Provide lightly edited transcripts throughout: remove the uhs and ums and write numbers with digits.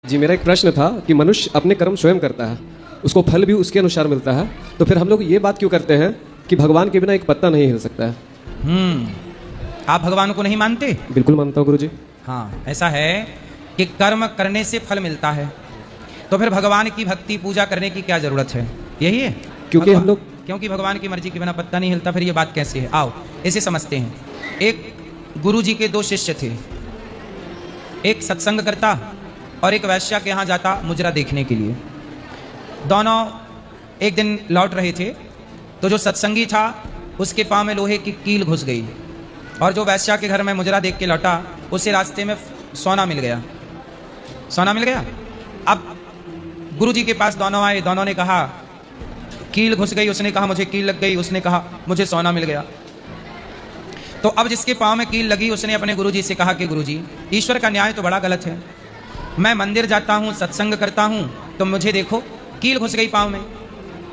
जी, मेरा एक प्रश्न था कि मनुष्य अपने कर्म स्वयं करता है, उसको फल भी उसके अनुसार मिलता है, तो फिर हम लोग ये बात क्यों करते हैं कि भगवान के बिना एक पत्ता नहीं हिल सकता है? आप भगवान को नहीं मानते? बिल्कुल मानता हूँ गुरुजी। हाँ, ऐसा है कि कर्म करने से फल मिलता है, तो फिर भगवान की भक्ति पूजा करने की क्या जरूरत है? यही है, क्योंकि भगवान की मर्जी के बिना पत्ता नहीं हिलता। फिर ये बात कैसे है? आओ इसे समझते हैं। एक गुरु जी के दो शिष्य थे, एक सत्संग करता और एक वैश्या के यहाँ जाता मुजरा देखने के लिए। दोनों एक दिन लौट रहे थे, तो जो सत्संगी था उसके पाँव में लोहे की कील घुस गई, और जो वैश्या के घर में मुजरा देख के लौटा उसे रास्ते में सोना मिल गया। सोना मिल गया। अब गुरु जी के पास दोनों आए, दोनों ने कहा कील घुस गई, उसने कहा मुझे कील लग गई, उसने कहा मुझे सोना मिल गया। तो अब जिसके पाँव में कील लगी उसने अपने गुरु जी से कहा कि गुरु जी, ईश्वर का न्याय तो बड़ा गलत है। मैं मंदिर जाता हूँ, सत्संग करता हूँ, तो मुझे देखो कील घुस गई पाँव में,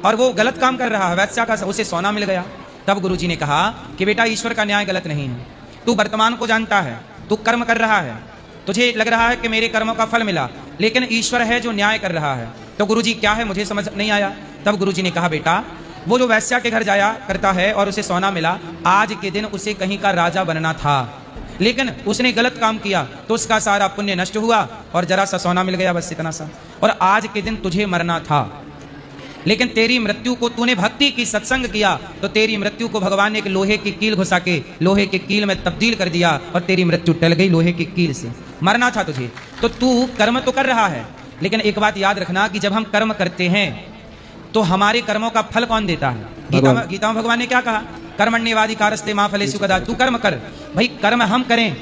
और वो गलत काम कर रहा है, वैश्या का उसे सोना मिल गया। तब गुरु जी ने कहा कि बेटा, ईश्वर का न्याय गलत नहीं है। तू वर्तमान को जानता है, तू कर्म कर रहा है, तुझे लग रहा है कि मेरे कर्मों का फल मिला, लेकिन ईश्वर है जो न्याय कर रहा है। तो गुरु जी क्या है मुझे समझ नहीं आया। तब गुरु जी ने कहा बेटा, वो जो वैश्या के घर जाया करता है और उसे सोना मिला, आज के दिन उसे कहीं का राजा बनना था, लेकिन उसने गलत काम किया तो उसका सारा पुण्य नष्ट हुआ और जरा सा सोना मिल गया, बस इतना सा। और आज के दिन तुझे मरना था, लेकिन तेरी मृत्यु को तूने भक्ति की, सत्संग किया, तो तेरी मृत्यु को भगवान ने एक लोहे की कील घुसा के लोहे की कील में तब्दील कर दिया और तेरी मृत्यु टल गई लोहे की कील से। मरना था तुझे, तो तू कर्म तो कर रहा है, लेकिन एक बात याद रखना कि जब हम कर्म करते हैं तो हमारे कर्मों का फल कौन देता है? गीता में भगवान ने क्या कहा? कर्मण्येवाधिकारस्ते मा फलेषु कदाचन। तू कर्म कर भाई, कर्म हम करें,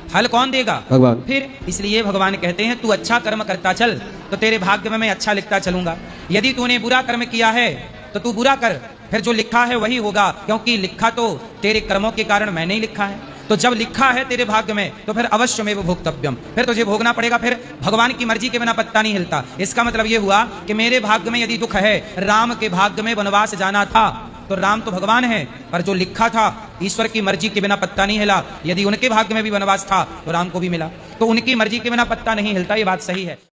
फल कौन देगा? भगवान। फिर इसलिए भगवान कहते हैं तू अच्छा कर्म करता चल, तो तेरे भाग्य में मैं अच्छा लिखता चलूंगा। यदि तूने बुरा कर्म किया है तो तू बुरा कर, फिर जो लिखा है वही होगा, क्योंकि लिखा तो तेरे कर्मों के कारण मैंने ही लिखा है। तो जब लिखा है तेरे भाग्य में तो फिर अवश्य में वो भोक्तव्यम, फिर तुझे भोगना पड़ेगा। फिर भगवान की मर्जी के बिना पत्ता नहीं हिलता। इसका मतलब ये हुआ कि मेरे भाग्य में यदि दुख है, राम के भाग्य में वनवास जाना था, तो राम तो भगवान है, पर जो लिखा था ईश्वर की मर्जी के बिना पत्ता नहीं हिला। यदि उनके भाग्य में भी वनवास था तो राम को भी मिला, तो उनकी मर्जी के बिना पत्ता नहीं हिलता। ये बात सही है।